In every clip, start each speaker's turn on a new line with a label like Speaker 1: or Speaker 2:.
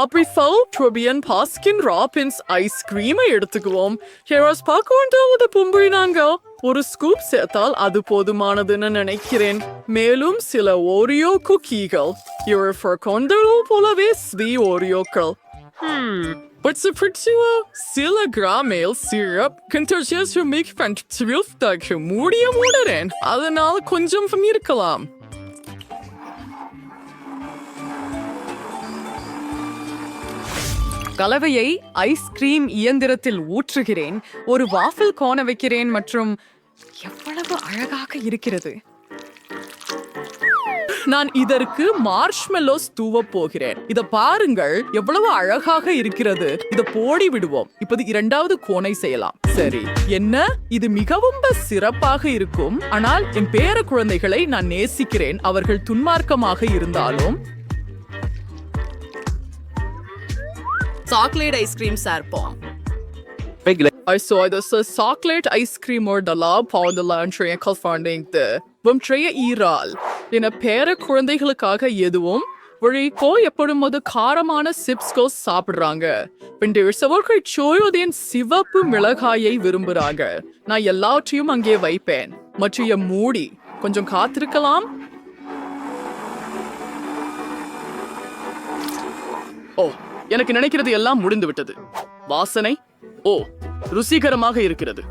Speaker 1: அப்படி ஃபவுட்ரோபியன் Baskin Robbins ஐஸ்கிரீமை எடுத்துக்குவோம். ஹேராஸ் பார்க்க வேண்டாவது பும்பினாங்க. ஒரு ஸ்கூப் சேர்த்தால் அது போதுமானதுன்னு நினைக்கிறேன். மேலும் சில ஓரியோ குக்கீகள். இவர் கொண்டலோ போலவே ஸ்வீ ஓரியோக்கள். சில கிராமேல் சிரப் கண்டர்ஜியஸ் மிக் பண்றதுக்கு மூடுறேன். அதனால கொஞ்சம் இருக்கலாம். கலவையை ஐஸ்கிரீம் இயந்திரத்தில் ஊற்றுகிறேன். ஒரு வாஃபில் கோண வைக்கிறேன் மற்றும் எவ்வளவு அழகாக இருக்கிறது. நான் இதற்கு மார்ஷ்மெல்லோஸ் தூவ போகிறேன். இத பாருங்கள், எவ்வளவு அழகாக இருக்கிறது. இத போடி விடுவோம். இப்போது இரண்டாவது கோணை செய்யலாம். சரி, என்ன இது மிகவும் சிறப்பாக இருக்கும். ஆனால் என் பேர குழந்தைகளை நான் நேசிக்கிறேன். அவர்கள் துன்மார்க்கமாக இருந்தாலும் சாக்லேட் ஐஸ்கிரீம் சேர்ப்போம். I saw this chocolate ice cream or the lab powder launching confunding the வம்ட்ரைய ஈரால் என பேர குழந்தைகளுக்காக எதுவும் வழிக்கோ எப்படும் அது காரமான சிப்ஸ்கோ சாப்பிடுறாங்க. பின்னர் சோயோதின் சிவப்பு மிளகாயை விரும்புறாங்க. நான் எல்லாவற்றையும் அங்கே வைப்பேன். மற்றும் மூடி கொஞ்சம் காத்திருக்கலாம். ஓ, எனக்கு நினைக்கிறது எல்லாம் முடிந்து விட்டது. வாசனை ருசிகரமாக இருக்கிறது.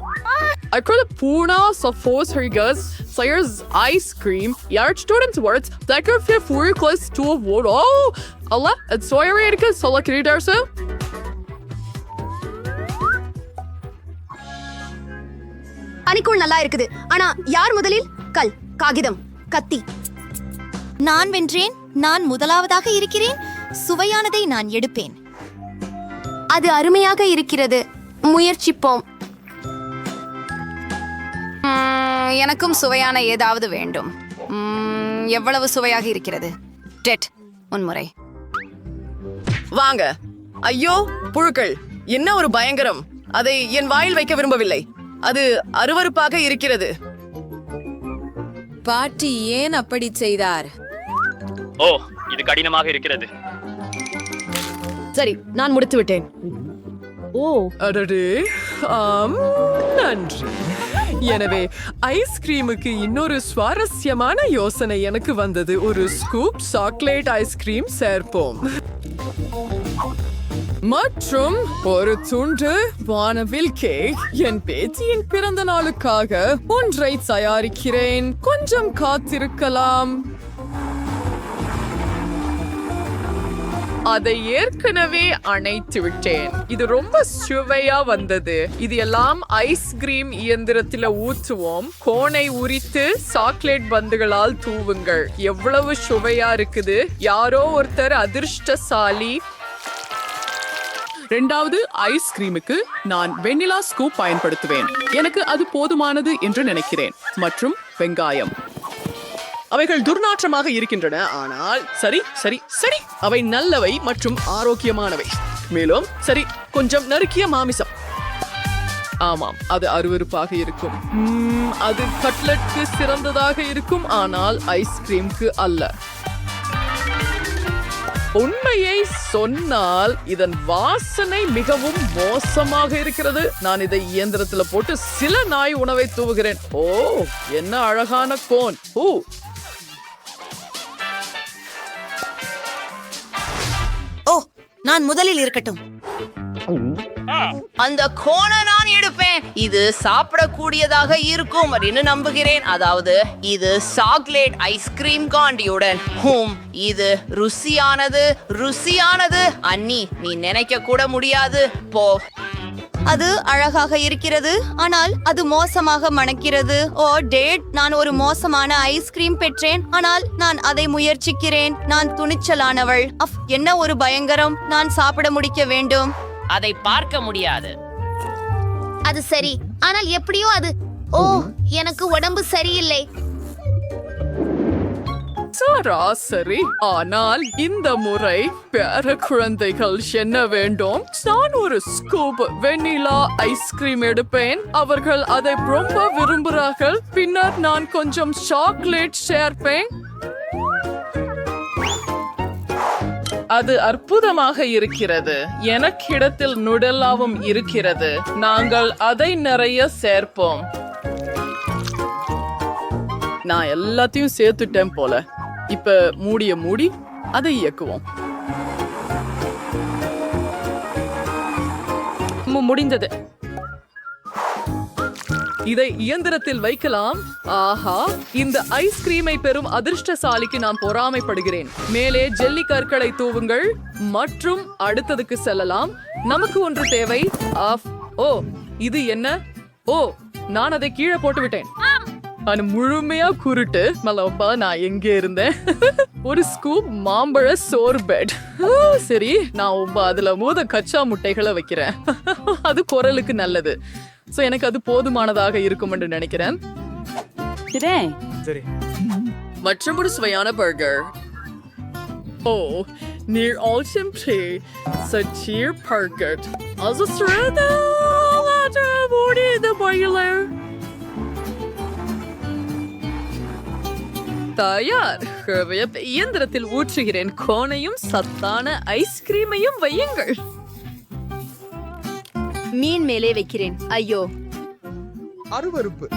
Speaker 1: I call it Puna Sophos Hergas Sayers ice cream. Yard students words that are for close to a word. Oh, Allah, it's so irritating. So like it there, so.
Speaker 2: அனிக்குள் நல்லா இருக்குது. ஆனா யார் முதலில்? கல், காகிதம், கத்தி.
Speaker 3: நான் வென்றேன். நான் முதலாவதாக இருக்கிறேன். சுவையானதை நான் எடுப்பேன்.
Speaker 2: அது அருமையாக இருக்கிறது. முயற்சிப்போம்.
Speaker 3: எனக்கும் சுவையான ஏதாவது வேண்டும். எவ்வளவு சுவையாக இருக்கிறது. டெட், முன்முறை.
Speaker 1: வாங்க. ஐயோ, புழுக்கள், என்ன ஒரு பயங்கரம். அதை என் வாயில் வைக்க விரும்பவில்லை. அது அருவருப்பாக இருக்கிறது.
Speaker 4: பாட்டி ஏன் அப்படி செய்தார்?
Speaker 5: ஓ, இது கடினமாக இருக்கிறது.
Speaker 1: சரி, நான் முடித்து விட்டேன். அடடே, நன்றி. எனவே ஐஸ்கிரீமுக்கு இன்னொரு சுவாரஸ்யமான யோசனை எனக்கு வந்தது. ஒரு ஸ்கூப் சாக்லேட் ஐஸ்கிரீம் சேர்ப்போம் மற்றும் ஒரு துண்டு வானவில் கேக். என் பேத்தியின் பிறந்த நாளுக்காக ஒன்றை தயாரிக்கிறேன். கொஞ்சம் காத்திருக்கலாம். அதை ஏற்கனவே அணைத்து விட்டேன். இது ரொம்ப சுவையா வந்தது. இது எல்லாம் ஐஸ்கிரீம் இயந்திரத்துல ஊற்றுவோம். கோனை உரித்து சாக்லேட் பந்துகளால் தூவுங்கள். எவ்வளவு சுவையா இருக்குது. யாரோ ஒருத்தர் அதிர்ஷ்டசாலி. இரண்டாவது ஐஸ்கிரீமுக்கு நான் வெண்ணிலா ஸ்கூப் பயன்படுத்துவேன். எனக்கு அது போதுமானது என்று நினைக்கிறேன். மற்றும் வெங்காயம். அவைகள் துர்நாற்றமாக இருக்கின்றன, ஆனால் சரி சரி சரி அவை நல்லவை மற்றும் ஆரோக்கியமானவை. மேலும் சரி, கொஞ்சம் நறுக்கிய மாமிசம். ஆமாம், அது அருவருப்பாக இருக்கும். அது கட்லெட்க்கு சிறந்ததாக இருக்கும், ஆனால் ஐஸ்கிரீம்க்கு அல்ல. உண்மையை சொன்னால் இதன் வாசனை மிகவும் மோசமாக இருக்கிறது. நான் இதை இயந்திரத்துல போட்டு சில நாய் உணவை தூவுகிறேன். ஓ, என்ன அழகான கோன்.
Speaker 3: நான் முதலில் இருக்கட்டும்.
Speaker 6: அந்த கோனை நான் எடுப்பேன். இது சாப்பிடக்கூடியதாக இருக்கும் அப்படின்னு நம்புகிறேன். அதாவது இது சாக்லேட் ஐஸ்கிரீம் காண்டியுடன். இது ருசியானது ருசியானது. அண்ணி, நீ நினைக்க கூட முடியாது. போ.
Speaker 3: அது அழகாக இருக்கிறது, ஆனால் அது மோசமாக மணக்கிறது. ஓ டேட், நான் ஒரு மோசமான ஐஸ்கிரீம் பெற்றேன், ஆனால் நான் அதை முயற்சிக்கிறேன். நான் துணிச்சலானவள். என்ன ஒரு பயங்கரம். நான் சாப்பிட முடிக்க வேண்டும்.
Speaker 6: அதை பார்க்க முடியாது.
Speaker 2: அது சரி, ஆனால் எப்படியோ அது. ஓ, எனக்கு உடம்பு சரியில்லை.
Speaker 1: சராசரி. ஆனால் இந்த முறை பேர குழந்தைகள் என்ன வேண்டும்? நான் ஒரு ஸ்கூப் வெண்ணிலா ஐஸ்கிரீம் எடுப்பேன். அவர்கள் அதை ரொம்ப விரும்புகிறார்கள். பின்னர் நான் கொஞ்சம் சாக்லேட் சேர்ப்பேன். அது அற்புதமாக இருக்கிறது. எனக்கிடத்தில் நுடெல்லாவும் இருக்கிறது. நாங்கள் அதை நிறைய சேர்ப்போம். நான் எல்லாத்தையும் சேர்த்துட்டேன் போல. இப்ப மூடி அதை இயக்குவோம். முடிந்தது. இதை இயந்திரத்தில் வைக்கலாம். ஆஹா, இந்த ஐஸ்கிரீமை பெறும் அதிர்ஷ்டசாலிக்கு நான் பொறாமைப்படுகிறேன். மேலே ஜெல்லி கற்களை தூவுங்கள் மற்றும் அடுத்ததுக்கு செல்லலாம். நமக்கு ஒன்று தேவை. ஓ, இது என்ன? ஓ, நான் அதை கீழே போட்டு விட்டேன். அது முழுமையா குருட்டு. மலப்பா, நான் எங்கே இருந்தேன்? ஒரு ஸ்கூப் மாம்பழ சோர்பெட். சரி, நான் அதுல கச்சா முட்டைகளை வைக்கிறேன். அது குரலுக்கு நல்லது. சோ எனக்கு அது போதுமானதாக இருக்கும் என்று நினைக்கிறேன்.
Speaker 7: சரி.
Speaker 1: மற்றும் ஒரு சுவையான பர்கர். ஓ, நீர் ஆல்சம் சச்சீர் பர்கர். அது சுரதா பாயிலர் தயார். இயந்திரத்தில் ஊற்றுகிறேன். கோனையும் சத்தான ஐஸ்கிரீமையும் வையுங்கள்.
Speaker 3: மீன் மேலே வைக்கிறேன். ஐயோ,
Speaker 7: அருவருப்பு.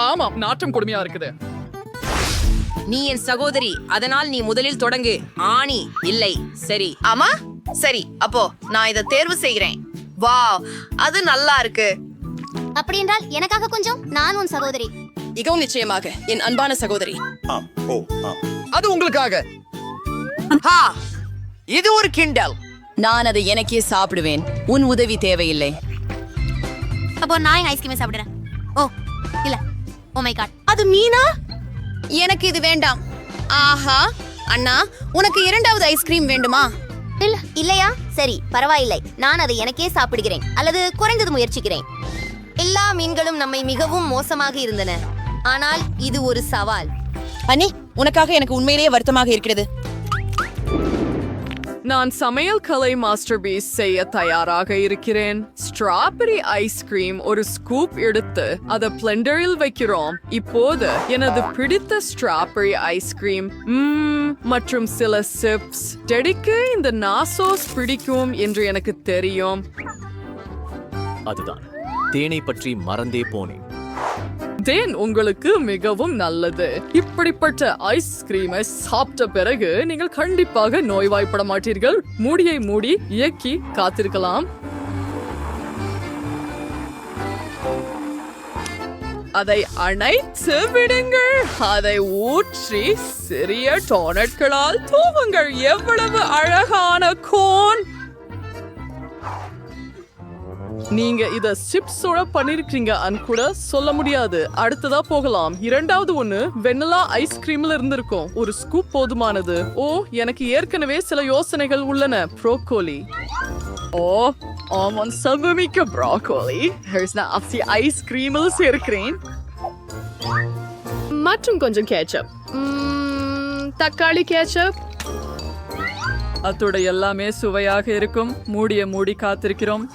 Speaker 1: ஆமாம், நாற்றம் கொடுமையா இருக்குது.
Speaker 6: நீ என் சகோதரி, அதனால் நீ முதலில் தொடங்கு. ஆணி இல்லை. சரி. ஆமா, சரி. அப்போ நான் இதை தேர்வு செய்கிறேன். வாவ், அது நல்லா இருக்கு.
Speaker 2: அப்படி என்றால் எனக்காக கொஞ்சம். நான் உன் சகோதரி.
Speaker 8: மிகவும் நிச்சயமாக என் அன்பான சகோதரி.
Speaker 7: அது உங்களுக்காக.
Speaker 6: ஹா, இது ஒரு கிண்டல்.
Speaker 8: நான் அதை எனக்கே சாப்பிடுவேன். உன் உதவி தேவையில்லை.
Speaker 2: அப்போ நான் என் ஐஸ்கிரீமை சாப்பிடுறேன். ஓ இல்ல, ஓ மை காட்.
Speaker 3: அது மீனா? எனக்கு இது வேண்டாம். ஆஹா, அண்ணா, உனக்கு இரண்டாவது ஐஸ்கிரீம் வேண்டுமா?
Speaker 2: இல்லையா? சரி, பரவாயில்லை. நான் அதை எனக்கே சாப்பிடுகிறேன், அல்லது குறைந்தது முயற்சிக்கிறேன். எல்லா மீன்களும் நம்மை மிகவும் மோசமாக இருந்தன, ஆனால் இது ஒரு சவால்.
Speaker 8: அண்ணி, உனக்காக எனக்கு உண்மையிலேயே வருத்தமாக இருக்கிறது.
Speaker 1: நான் சமையல் கலை மாஸ்டர் பீஸ் செய்ய தயாராக இருக்கிறேன். ஸ்ட்ராபெரி ஐஸ்கிரீம் ஒரு ஸ்கூப் எடுத்து அதை பிளெண்டரில் வைக்கிறோம். இப்போது எனது பிடித்த ஸ்ட்ராபெரி ஐஸ்கிரீம் மற்றும் சில சிப்ஸ். டெடிக்கு இந்த நாசோஸ் பிடிக்கும் என்று எனக்கு தெரியும்.
Speaker 9: அதுதான், தேனை பற்றி மறந்தே போனேன்.
Speaker 1: தேன் உங்களுக்கு மிகவும் நல்லது. இப்படிப்பட்ட ஐஸ்கிரீமை சாப்பிட்ட பிறகு நீங்கள் கண்டிப்பாக நோய்வாய்ப்பட மாட்டீர்கள். மூடியை மூடி இயக்கி காத்திருக்கலாம். அதை அணைத்து விடுங்கள். அதை ஊற்றி சிறிய டோனட்களால் தூவுங்கள். எவ்வளவு அழகான கோன்! நீங்க இத சிப்ஸோட பண்ணிருக்கீங்க கூட சொல்ல முடியாது. அடுத்ததா போகலாம். இரண்டாவது ஒண்ணு வெண்ணிலா ஐஸ்கிரீம்ல இருந்திருக்கும். ஒரு ஸ்கூப் போதுமானது. ஓ, எனக்கு ஏற்கனவே சில யோசனைகள் உள்ளன. ப்ரோக்கோலி. ஓ, ஆமாம், சபமிக்க ப்ரோக்கோலி. நான் ஐஸ்கிரீமில் சேர்க்கிறேன். மற்றும் கொஞ்சம் கேச்சப். தக்காளி கேச்சப். அத்தோட எல்லாமே சுவையாக இருக்கும். மூடி காத்திருக்கிறோம்.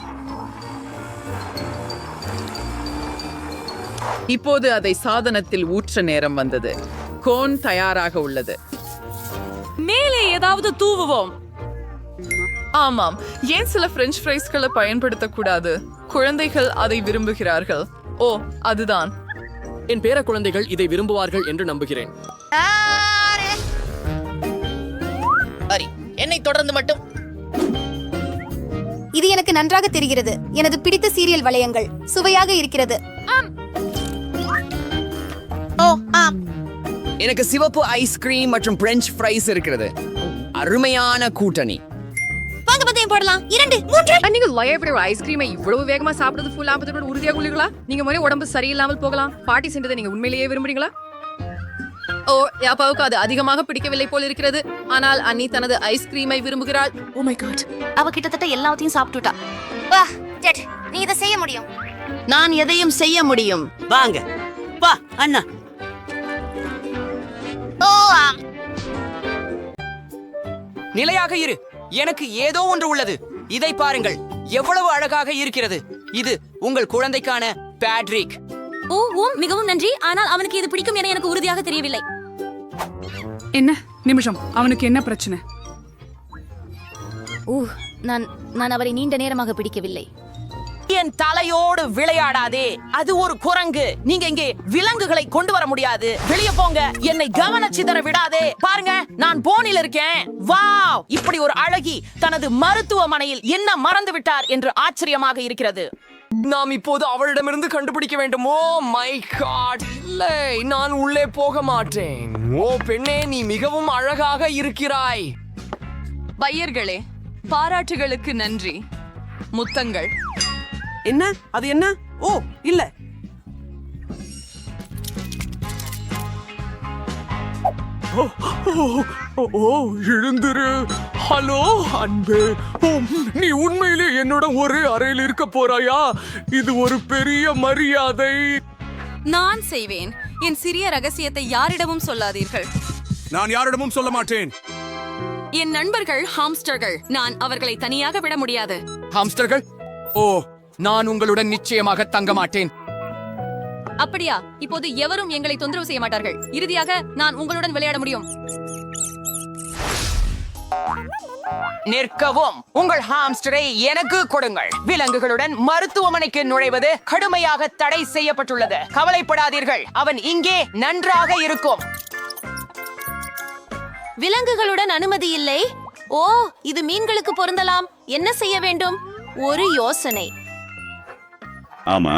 Speaker 1: இப்போது அதை சாதனத்தில் ஊற்ற நேரம் வந்தது. கோன் தயாராக உள்ளது. மேலே ஏதாவது தூவுவோம். ஆமாம், ஏன் சில பிரெஞ்ச் ஃப்ரைஸ்களை பயன்படுத்தக்கூடாது? குழந்தைகள் அதை விரும்புகிறார்கள். ஓ, அதுதான்.
Speaker 9: என் பேர குழந்தைகள் இதை விரும்புவார்கள் என்று நம்புகிறேன்.
Speaker 6: சரி, என்னை தொடர்ந்து மட்டும்.
Speaker 2: இது எனக்கு நன்றாக தெரிகிறது. எனது பிடித்த சீரியல் வளையங்கள் சுவையாக இருக்கிறது.
Speaker 7: எனக்கு சிவப்பு ஐஸ்கிரீம் மற்றும் பிரெஞ்ச் ஃப்ரைஸ் இருக்கிறது. அருமையான கூட்டணி.
Speaker 2: வாங்க பந்தயம் போடலாம். 2, 3.
Speaker 10: நீங்க லயபிற ஐஸ்கிரீமை இவ்வளவு வேகமா சாப்பிடுறது ஃபுல் ஆபத்தோட உறுதியாக உள்ளீங்களா? நீங்க முறை உடம்பு சரியில்லாமல் போகலாம். பாட்டி சென்றதை நீங்க உண்மையிலேயே விரும்புறீங்களா? ஓ, யாப்பாவுக்கு அது அதிகமாக பிடிக்கவில்லை போல் இருக்கிறது. ஆனால் அன்னி தனது ஐஸ்கிரீமை விரும்புகிறாள்.
Speaker 1: Oh my God.
Speaker 2: அவ கிட்டத்தட்ட எல்லாத்தையும் சாப்பிட்டுட்டா. வா ஜெட், நீ இதை செய்ய முடியும்.
Speaker 3: நான் எதையும் செய்ய முடியும்.
Speaker 11: வாங்க, வா அண்ணா.
Speaker 2: ஓ,
Speaker 11: நிலையாக இரு. எனக்கு ஏதோ ஒன்று உள்ளது. இதை பாருங்கள், எவ்வளவு அழகாக இருக்கிறது. இது உங்கள் குழந்தைக்கான பேட்ரிக்.
Speaker 2: ஓ, மிகவும் நன்றி. ஆனால் அவனுக்கு இது பிடிக்கும் என எனக்கு உறுதியாக தெரியவில்லை.
Speaker 10: என்ன நிமிஷம், அவனுக்கு என்ன பிரச்சனை?
Speaker 2: நான் அவரை நீண்ட நேரமாக பிடிக்கவில்லை.
Speaker 6: என் தலையோடு விளையாடாதே, அது ஒரு குரங்கு. நீங்க இங்கே விலங்குகளை கொண்டு வர முடியாது. வெளியே போங்க, என்னை கவனச்சிதற விடாதே. பாருங்க, நான் போனில் இருக்கேன். வாவ், இப்படி ஒரு அழகி தனது மருத்துவமனையில் என்ன மறந்து விட்டார் என்று ஆச்சரியமாக இருக்கிறது.
Speaker 7: நாம் இப்போது அவளிடமிருந்து கண்டுபிடிக்க வேண்டும். ஓ மை காட், இல்லை, நான் உள்ளே போக மாட்டேன். ஓ பெண்ணே, நீ மிகவும் அழகாக இருக்கிறாய்.
Speaker 8: பையர்களே, பாராட்டுகளுக்கு நன்றி. முத்தங்கள்.
Speaker 1: என்ன அது என்ன? ஓ இல்ல,
Speaker 9: எழுந்திரு. ஹலோ அன்பே, நீ உண்மையிலே என்னோட ஒரே அறையில் இருக்க போறாயா? இது ஒரு பெரிய மரியாதை.
Speaker 4: நான் செய்வேன். என் சிறிய ரகசியத்தை யாரிடமும் சொல்லாதீர்கள்.
Speaker 9: நான் யாரிடமும் சொல்ல மாட்டேன்.
Speaker 4: என் நண்பர்கள் ஹாம்ஸ்டர்கள். நான் அவர்களை தனியாக விட முடியாது.
Speaker 11: ஹாம்ஸ்டர்கள்? ஓ, நான் உங்களுடன் நிச்சயமாக தங்க மாட்டேன்.
Speaker 4: அப்படியா? இப்போது எவரும் எங்களை தொந்தரவு செய்ய மாட்டார்கள். இறுதியாக நான் உங்களுடன் விளையாட முடியும்.
Speaker 6: நிற்கவும். உங்கள் ஹாம்ஸ்டரை எனக்கு கொடுங்கள். விலங்குகளுடன் மருத்துவமனைக்கு நுழைவது கடுமையாக தடை செய்யப்பட்டுள்ளது. கவலைப்படாதீர்கள், அவன் இங்கே நன்றாக இருக்கும்.
Speaker 2: விலங்குகளுடன் அனுமதி இல்லை. ஓ, இது மீன்களுக்கு பொருந்தலாம். என்ன செய்ய வேண்டும்? ஒரு யோசனை.
Speaker 12: ஆமா,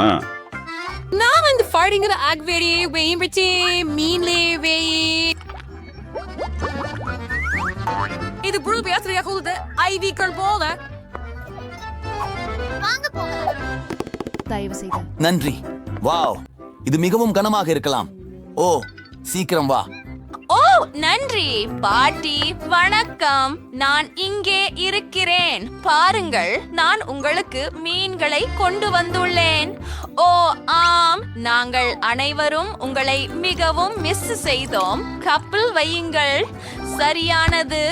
Speaker 4: நான் வந்து ஃபாடிங்கிற ஆக்வேரியை வெயிம்பற்றி மீன்லே வெயி. இது புழு பேசுறியாக உள்ளது. ஐவிக்கள் போல.
Speaker 2: தயவு செய்து.
Speaker 12: நன்றி. வாவ், இது மிகவும் கனமாக இருக்கலாம். ஓ, சீக்கிரம் வா.
Speaker 3: ஓ நன்றி பாட்டி. வணக்கம், நான் இங்கே இருக்கிறேன். பாருங்கள், நான் உங்களுக்கு மீன்களை கொண்டு வந்துள்ளேன். ஓ ஆம், நாங்கள் அனைவரும் உங்களை மிகவும் மிஸ் செய்தோம். கப்பல் வையுங்கள். சரியானது.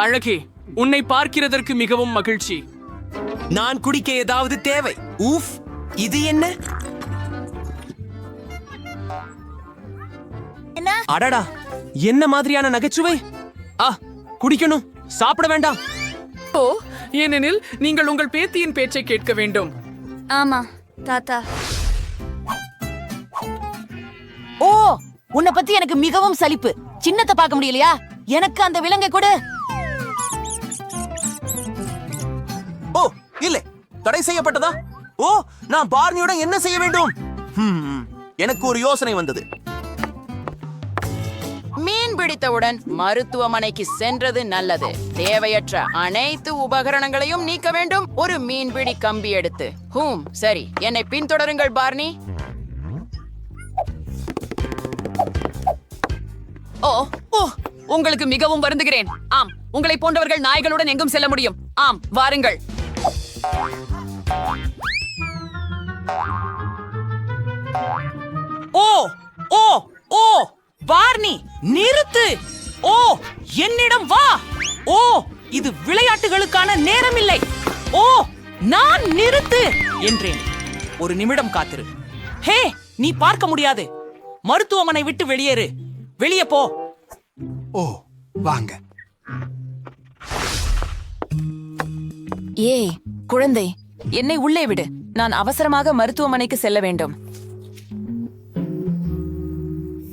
Speaker 9: அழகே, உன்னை பார்க்கிறதற்கு மிகவும் மகிழ்ச்சி.
Speaker 7: நான் குடிக்க ஏதாவது தேவை. ஊஃப், இது என்ன? அடடா, என்ன மாதிரியான நகைச்சுவை! குடிக்கணும், சாப்பிட வேண்டாம்.
Speaker 1: ஓ, ஏனெனில் நீங்கள் உங்கள் பேத்தியின் பேச்சை கேட்க வேண்டும்.
Speaker 2: ஆமா தாத்தா.
Speaker 8: ஓ, உன்னை பத்தி எனக்கு மிகவும் சலிப்பு. சின்னத்தை பார்க்க முடியலையா? எனக்கு அந்த விலங்கை கொடு.
Speaker 12: ஓ இல்லை, தடை செய்யப்பட்டதா? ஓ, நான் பார்னியுடன் என்ன செய்ய வேண்டும்? எனக்கு ஒரு யோசனை வந்தது.
Speaker 6: மீன் பிடித்தவுடன் மருத்துவமனைக்கு சென்றது நல்லது. தேவையற்ற அனைத்து உபகரணங்களையும் நீக்க வேண்டும். ஒரு மீன்பிடி கம்பி எடுத்து. சரி, என்னை பின்தொடருங்கள் பார்னி.
Speaker 8: ஓ ஓ, உங்களுக்கு மிகவும் வருந்துகிறேன். ஆம், உங்களை போன்றவர்கள் நாய்களுடன் எங்கும் செல்ல முடியும். ஆம், வாருங்கள்.
Speaker 6: ஓ ஓ ஓ பார்னி, நிறுத்து. ஓ, என்னிடம் வா. ஓ, இது விளையாட்டுகளுக்கான நேரம் இல்லை. ஓ, நான் நிறுத்து என்றேன். ஒரு நிமிடம் காத்திரு. ஹே, நீ பார்க்க முடியாது. மருத்துவமனை விட்டு வெளியேறு. வெளியே போ.
Speaker 7: ஓ, வாங்க.
Speaker 8: ஏய் குழந்தை, என்னை உள்ளே விடு. நான் அவசரமாக மருத்துவமனைக்கு செல்ல வேண்டும்.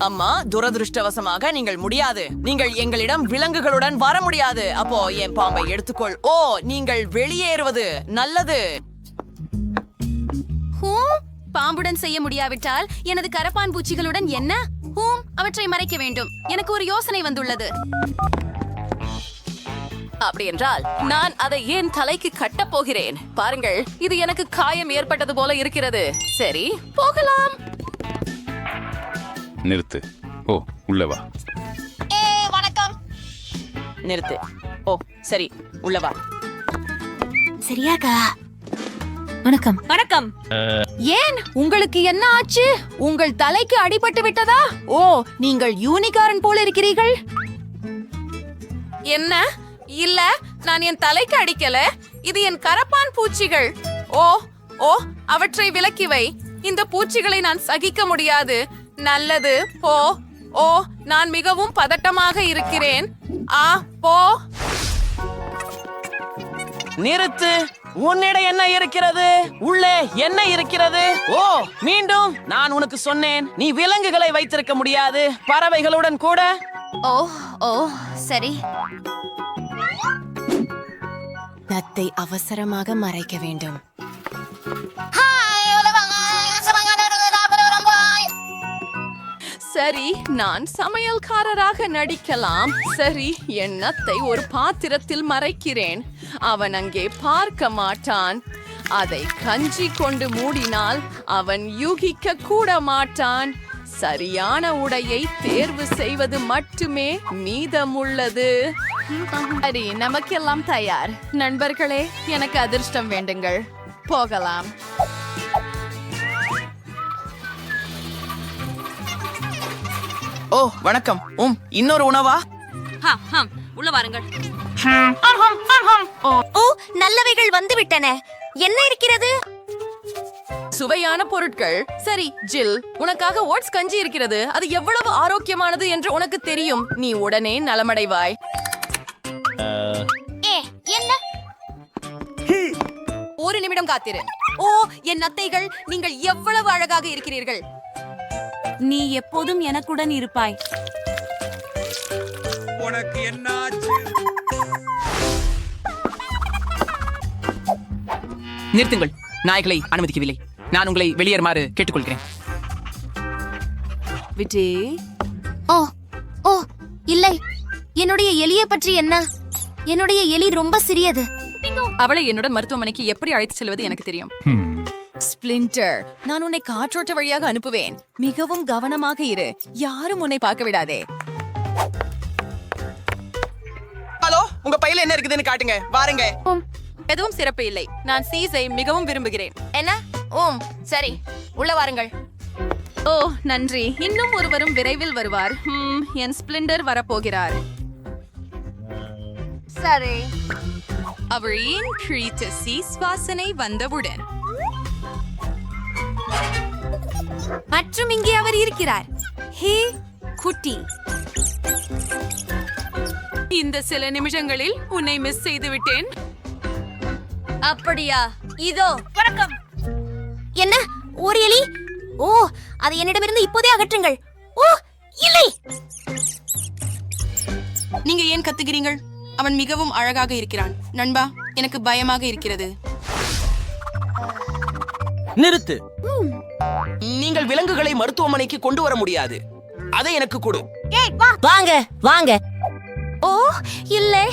Speaker 6: அம்மா, துரதிருஷ்டவசமாக நீங்கள் முடியாது. நீங்கள் எங்களிடம் விலங்குகளுடன் வர முடியாது. அப்போ என் பாம்பை எடுத்துக்கொள். ஓ, நீங்கள் வெளியேறுவது நல்லது.
Speaker 4: பாம்புடன் செய்ய முடியாவிட்டால் எனது கரப்பான் பூச்சிகளுடன் என்ன? அவற்றை மறைக்க வேண்டும். எனக்கு ஒரு யோசனை வந்துள்ளது.
Speaker 8: அப்படி என்றால் நான் அதை என் தலைக்கு கட்டப் போகிறேன். பாருங்கள், இது எனக்கு காயம் ஏற்பட்டது போல இருக்கிறது. சரி, போகலாம்.
Speaker 12: நிறுத்து. ஓ, உள்ள வா.
Speaker 3: வணக்கம்.
Speaker 6: நிறுத்து. ஓ சரி, உள்ளவா.
Speaker 2: சரியாக்கா. வணக்கம்.
Speaker 3: வணக்கம். ஏன் உங்களுக்கு என்ன ஆச்சு? உங்கள் தலைக்கு அடிபட்டு விட்டதா? ஓ, நீங்கள் யூனிகார்ன் போல இருக்கிறீர்கள்.
Speaker 10: என்ன? இல்ல, நான் என் தலைக்கு அடிக்கல. இது என் கரப்பான் பூச்சிகள். ஓ ஓ, அவற்றை விலக்கி வை. இந்த பூச்சிகளை நான் சகிக்க முடியாது. நல்லது, போ. ஓ, நான் மிகவும் பதட்டமாக இருக்கிறேன். போ.
Speaker 6: நிறுத்து. உன்னிடம் என்ன இருக்கிறது? உள்ளே என்ன இருக்கிறது? ஓ, மீண்டும் நான் உனக்கு சொன்னேன், நீ விலங்குகளை வைத்திருக்க முடியாது, பறவைகளுடன் கூட.
Speaker 4: ஓ ஓ சரி. நத்தை அவசரமாக மறைக்க வேண்டும்.
Speaker 8: சரி, நான் சமையல்காரராக நடிக்கலாம். சரி, என் நத்தை ஒரு பாத்திரத்தில் மறைக்கிறேன். அவன் அங்கே பார்க்க மாட்டான். அதை கஞ்சி கொண்டு மூடினால் அவன் யூகிக்க கூட மாட்டான். சரியான உடையை தேர்வு செய்வது மட்டுமே மீதமுள்ளது. சரி, நமக்கெல்லாம் தயார். நண்பர்களே, எனக்கு அதிர்ஷ்டம் வேண்டுங்கள். போகலாம்.
Speaker 6: ஓ, வணக்கம். இன்னொரு உணவா?
Speaker 4: உள்ள வாருங்கள்.
Speaker 2: ஓ, நல்லவைகள் வந்து விட்டன. என்ன இருக்கிறது?
Speaker 8: சுவையான பொருட்கள். சரி, ஜில், உனக்காக ஓட்ஸ் கஞ்சி இருக்கிறது. அது எவ்வளவு ஆரோக்கியமானது என்று உனக்கு தெரியும். நீ உடனே நலமடைவாய்.
Speaker 2: என்ன?
Speaker 4: ஒரு நிமிடம் காத்திரு. ஓ, என் நத்தைகள், நீங்கள் எவ்வளவு அழகாக இருக்கிறீர்கள். நீ எப்போதும் எனக்குடன் இருப்பாய்.
Speaker 11: உனக்கு என்னாச்சு?
Speaker 6: நிறுத்துங்கள். நாய்களை அனுமதிக்கவில்லை. நான் உங்களை வெளியேறுமாறு கேட்டுக்கொள்கிறேன்.
Speaker 8: விஜே,
Speaker 2: ஓ ஓ இல்லை. என்னுடைய எலியை பற்றி என்ன? என்னுடைய எலி ரொம்ப சிறியது.
Speaker 8: அவளை என்னுடன் மருத்துவமனைக்கு எப்படி அழைத்து செல்வது எனக்கு தெரியும். ஸ்பிளிண்டர், நான் உன்னை காற்றோட்ட வழியாக அனுப்புவேன். மிகவும் கவனமாக இரு. யாரும் உன்னை பார்க்க விடாதே.
Speaker 6: ஹலோ, உங்க பையில என்ன இருக்குதுன்னு காட்டுங்க. வாருங்க.
Speaker 8: எதுவும் சிறப்பு இல்லை. நான் சீஸை மிகவும் விரும்புகிறேன்.
Speaker 2: என்ன? சரி, உள்ள வாருங்கள்.
Speaker 8: ஓ, நன்றி. இன்னும் ஒருவரும் விரைவில் வருவார். என் ஸ்பிளிண்டர் வரப்போகிறார்.
Speaker 2: சரி.
Speaker 8: அவளின் கிழித்த சீஸ் வாசனை வந்தவுடன்
Speaker 4: மற்றும் இங்கே அவர் இருக்கிறார். ஹே குட்டி,
Speaker 8: இந்த சில நிமிஷங்களில் உன்னை மிஸ் செய்து விட்டேன்.
Speaker 2: அப்படியா? இதோ வணக்கம். என்ன? ஒரு எலி? ஓ, அதை என்னிடமிருந்து இப்போதே அகற்றுங்கள். ஓ, இல்லை.
Speaker 4: நீங்க ஏன் கத்துகிறீர்கள்? அவன் மிகவும் அழகாக இருக்கிறான். நண்பா, எனக்கு பயமாக இருக்கிறது.
Speaker 12: நிறுத்து. நீங்கள் விலங்குகளை மருத்துவமனைக்கு கொண்டு வர முடியாது. அதை எனக்கு கொடு.
Speaker 2: வாங்க வாங்க.
Speaker 4: ஓ இல்லை,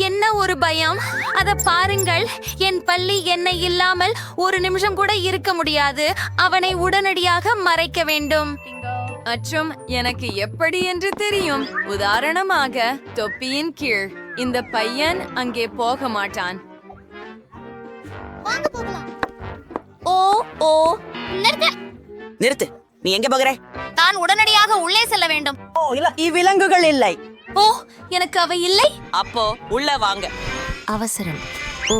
Speaker 4: என்ன ஒரு பயம். அத பாருங்கள், என் பள்ளி என்னை இல்லாமல் ஒரு நிமிஷம் கூட இருக்க முடியாது. அவனை உடனடியாக மறைக்க வேண்டும்.
Speaker 8: மற்றும் எனக்கு எப்படி என்று தெரியும். உதாரணமாக, தொப்பியின் கீழ் இந்த பையன் அங்கே போக மாட்டான்.
Speaker 2: ஓ ஓ,
Speaker 6: நிறுத்து. நீ எங்க போகிற?
Speaker 2: நான் உடனடியாக உள்ளே செல்ல வேண்டும்.
Speaker 6: இவ்விலங்குகள் இல்லை.
Speaker 2: ஓ, எனக்கு அவை இல்லை.
Speaker 6: அப்போ உள்ள வாங்க.
Speaker 2: அவசரம். ஓ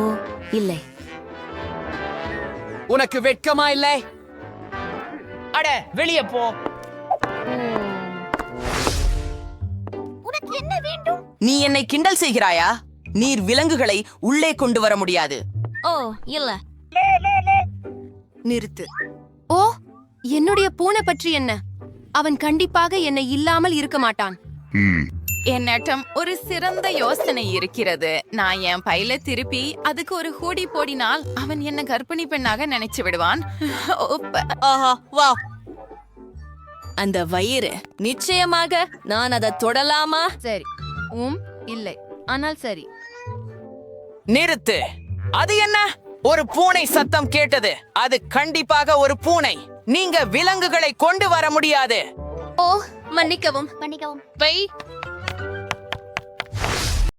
Speaker 2: ஓ இல்லை.
Speaker 7: உனக்கு வெட்கமா இல்லை?
Speaker 6: அட, வெளியே போ.
Speaker 2: உனக்கு என்ன வேண்டும்?
Speaker 6: நீ என்னை கிண்டல் செய்கிறாயா? நீர் விலங்குகளை உள்ளே கொண்டு வர முடியாது.
Speaker 2: ஓ இல்ல.
Speaker 4: நிறுத்து. ஓ, என்னுடைய பூனை பற்றி என்ன? அவன் கண்டிப்பாக என்னை இல்லாமல் இருக்க மாட்டான்.
Speaker 8: என்னிடம் ஒரு சிறந்த யோசனை இருக்கிறது. நான் என் பையில திருப்பி அதுக்கு ஒரு ஹூடி போடினால் அவன் என்ன கர்ப்பிணி பெண்ணாக நினைச்சு விடுவான்.
Speaker 6: வா.
Speaker 8: அந்த வயிறு, நிச்சயமாக நான் அதை தொடலாமா?
Speaker 4: சரி. இல்லை, ஆனால் சரி.
Speaker 6: நிறுத்து. அது என்ன? ஒரு பூனை சத்தம் கேட்டது. அது கண்டிப்பாக ஒரு பூனை. நீங்க விலங்குகளை கொண்டு வர முடியாது.
Speaker 2: ஓ, மன்னிக்கவும் மன்னிக்கவும்.